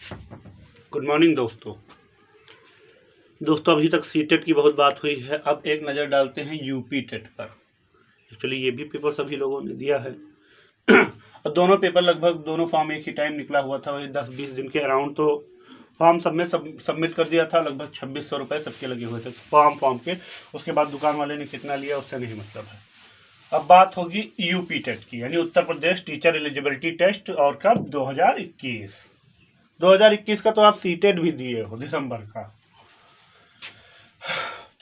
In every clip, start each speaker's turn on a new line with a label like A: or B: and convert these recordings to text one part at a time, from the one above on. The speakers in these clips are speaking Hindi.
A: गुड मॉर्निंग दोस्तों अभी तक सीटेट की बहुत बात हुई है। अब एक नज़र डालते हैं यूपी टेट पर। एक्चुअली ये भी पेपर सभी लोगों ने दिया है और दोनों पेपर लगभग दोनों फॉर्म एक ही टाइम निकला हुआ था, वही 10-20 दिन के अराउंड। तो फॉर्म सब में सबमिट कर दिया था। लगभग 2600 रुपये सबके लगे हुए थे फॉर्म के। उसके बाद दुकान वाले ने कितना लिया उससे नहीं मतलब है। अब बात होगी यूपी टेट की, यानी Uttar Pradesh teacher eligibility test. और कब? 2021 का। तो आप सीटेट भी दिए हो दिसंबर का।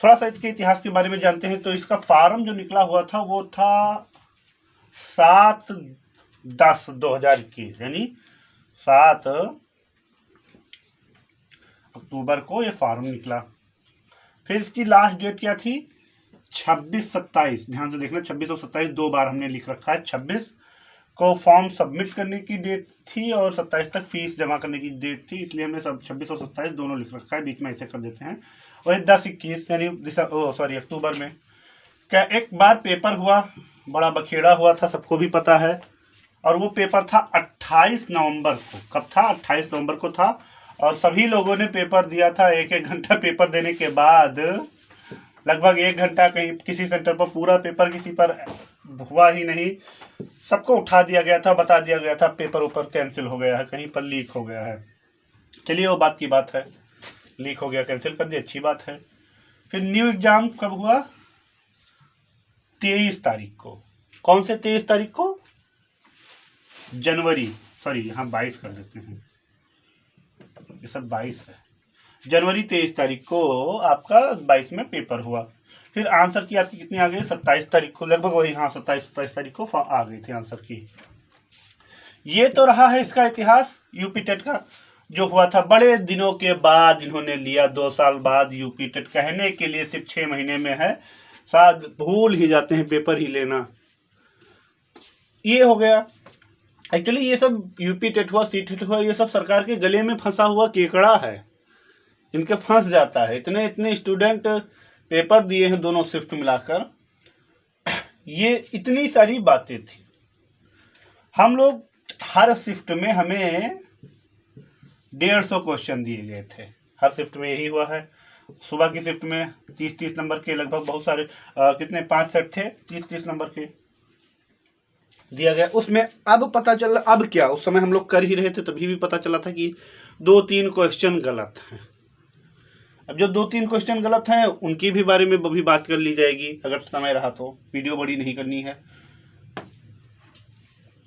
A: थोड़ा सा इसके इतिहास के बारे में जानते हैं। तो इसका फॉर्म जो निकला हुआ था वो था 7/10/2021, यानी 7 अक्टूबर को ये फॉर्म निकला। फिर इसकी लास्ट डेट क्या थी? 26-27। ध्यान से देखना, 26 और 27 दो बार हमने लिख रखा है। 26 को फॉर्म सबमिट करने की डेट थी और 27 तक फीस जमा करने की डेट थी, इसलिए हमने सब 26 और 27 दोनों लिख रखा है। बीच में ऐसे कर देते हैं। और 10-21 यानी अक्टूबर में क्या एक बार पेपर हुआ, बड़ा बखेड़ा हुआ था, सबको भी पता है। और वो पेपर था 28 नवंबर को। कब था? 28 नवंबर को था। और सभी लोगों ने पेपर दिया था। एक घंटा पेपर देने के बाद लगभग 1 घंटा कहीं किसी सेंटर पर पूरा पेपर किसी पर हुआ ही नहीं। सबको उठा दिया गया था, बता दिया गया था पेपर ऊपर कैंसिल हो गया है, कहीं पर लीक हो गया है। चलिए वो बात की बात है, लीक हो गया, कैंसिल कर दिया, अच्छी बात है। फिर न्यू एग्जाम कब हुआ? 23 तारीख को। कौन से 23 तारीख को? जनवरी, सॉरी यहाँ 22 कर देते हैं, ये सब 22 है। जनवरी 23 तारीख को आपका 22 में पेपर हुआ। फिर आंसर की आपकी कितनी आ गई? 27 तारीख को, लगभग वही, हाँ 27 तारीख को आ गई थी आंसर की। ये तो रहा है इसका इतिहास यूपी टेट का, जो हुआ था बड़े दिनों के बाद इन्होंने लिया। 2 साल बाद यूपी टेट, कहने के लिए सिर्फ 6 महीने में है, शायद भूल ही जाते हैं पेपर ही लेना। ये हो गया। एक्चुअली ये सब यूपी टेट हुआ, सी टेट हुआ, ये सब सरकार के गले में फंसा हुआ केकड़ा है, इनके फंस जाता है। इतने स्टूडेंट पेपर दिए हैं दोनों शिफ्ट मिलाकर। ये इतनी सारी बातें थी। हम लोग हर शिफ्ट में हमें 150 क्वेश्चन दिए गए थे। हर शिफ्ट में यही हुआ है। सुबह की शिफ्ट में 30-30 नंबर के लगभग बहुत सारे कितने 5 सेट थे, 30-30 नंबर के दिया गया। उसमें अब पता चला, अब क्या, उस समय हम लोग कर ही रहे थे तभी भी पता चला था कि 2-3 क्वेश्चन गलत हैं। अब जो 2-3 क्वेश्चन गलत हैं उनकी भी बारे में भी बात कर ली जाएगी, अगर समय रहा तो। वीडियो बड़ी नहीं करनी है।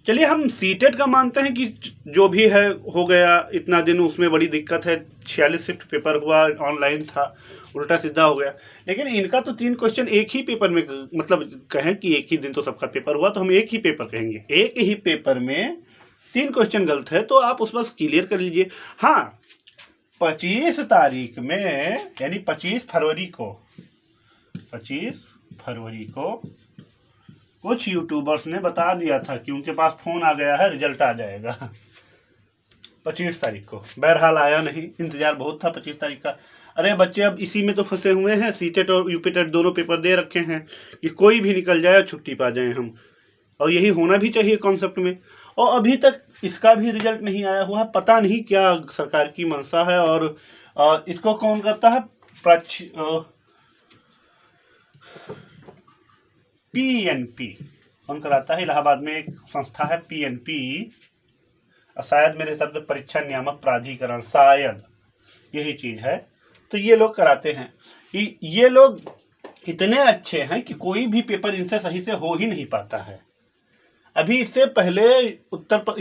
A: चलिए हम सीटेट का मानते हैं कि जो भी है हो गया, इतना दिन उसमें बड़ी दिक्कत है। 46 शिफ्ट पेपर हुआ, ऑनलाइन था, उल्टा सीधा हो गया। लेकिन इनका तो 3 क्वेश्चन एक ही पेपर में, मतलब कहें कि एक ही दिन तो सबका पेपर हुआ, तो हम एक ही पेपर कहेंगे। एक ही पेपर में 3 क्वेश्चन गलत है तो आप उस पर क्लियर कर लीजिए। हाँ, 25 तारीख में यानी 25 फरवरी को कुछ यूट्यूबर्स ने बता दिया था कि उनके पास फोन आ गया है, रिजल्ट आ जाएगा 25 तारीख को। बहरहाल आया नहीं, इंतजार बहुत था 25 तारीख का। अरे बच्चे अब इसी में तो फंसे हुए हैं, सीटेट और यूपी टेट दोनों पेपर दे रखे हैं कि कोई भी निकल जाए, छुट्टी पा जाए हम। और यही होना भी चाहिए कॉन्सेप्ट में। और अभी तक इसका भी रिजल्ट नहीं आया हुआ है। पता नहीं क्या सरकार की मंशा है। और इसको कौन करता है? पीएनपी कौन कराता है? इलाहाबाद में एक संस्था है पीएनपी, शायद मेरे हिसाब से परीक्षा नियामक प्राधिकरण, शायद यही चीज है। तो ये लोग कराते हैं। ये लोग इतने अच्छे हैं कि कोई भी पेपर इनसे सही से हो ही नहीं पाता है। अभी इससे पहले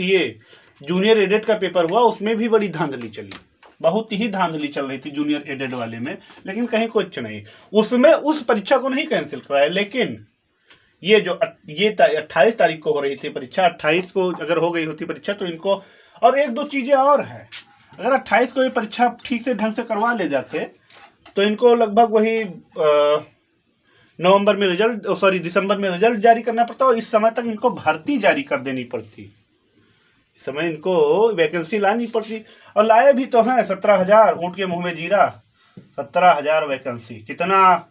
A: ये जूनियर एडेड का पेपर हुआ, उसमें भी बड़ी धांधली चली, बहुत ही धांधली चल रही थी जूनियर एडेड वाले में, लेकिन कहीं कुछ नहीं। उसमें उस परीक्षा को नहीं कैंसिल कराया। लेकिन ये 28 तारीख को हो रही थी परीक्षा, 28 को अगर हो गई होती परीक्षा तो इनको, और 1-2 चीजें और है, अगर 28 को ये परीक्षा ठीक से ढंग से करवा ले जाते तो इनको लगभग वही दिसंबर में रिजल्ट जारी करना पड़ता और इस समय तक इनको भर्ती जारी कर देनी पड़ती। इस समय इनको वैकेंसी लानी पड़ती, और लाए भी तो हैं 17,000। ऊँट के मुंह में जीरा, 17,000 वैकेंसी। कितना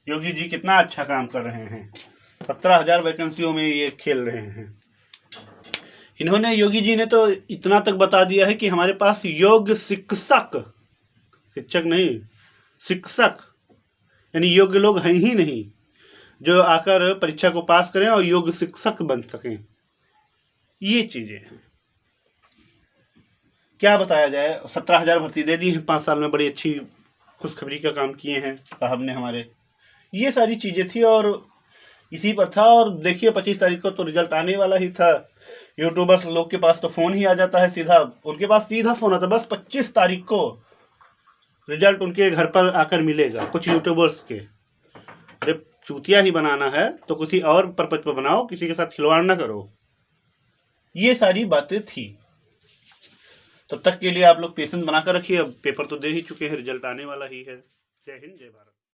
A: योगी जी कितना अच्छा काम कर रहे हैं, 17,000 वैकेंसियों में ये खेल रहे हैं। इन्होंने, योगी जी ने तो इतना तक बता दिया है कि हमारे पास योग्य शिक्षक, शिक्षक नहीं शिक्षक, यानी योग्य लोग हैं ही नहीं जो आकर परीक्षा को पास करें और योग्य शिक्षक बन सकें। ये चीजें हैं, क्या बताया जाए। 17,000 भर्ती दे दी है 5 साल में, बड़ी अच्छी खुशखबरी का काम किए हैं साहब ने हमारे। ये सारी चीजें थी और इसी पर था। और देखिए 25 तारीख को तो रिजल्ट आने वाला ही था। यूट्यूबर्स लोग के पास तो फोन ही आ जाता है सीधा, उनके पास सीधा फोन आता, बस 25 तारीख को रिजल्ट उनके घर पर आकर मिलेगा। कुछ यूट्यूबर्स के, अरे चूतिया ही बनाना है तो किसी और पर्पज पर बनाओ, किसी के साथ खिलवाड़ ना करो। ये सारी बातें थी। तब तक के लिए आप लोग पेशेंस बनाकर रखिए, अब पेपर तो दे ही चुके हैं, रिजल्ट आने वाला ही है। जय हिंद, जय भारत।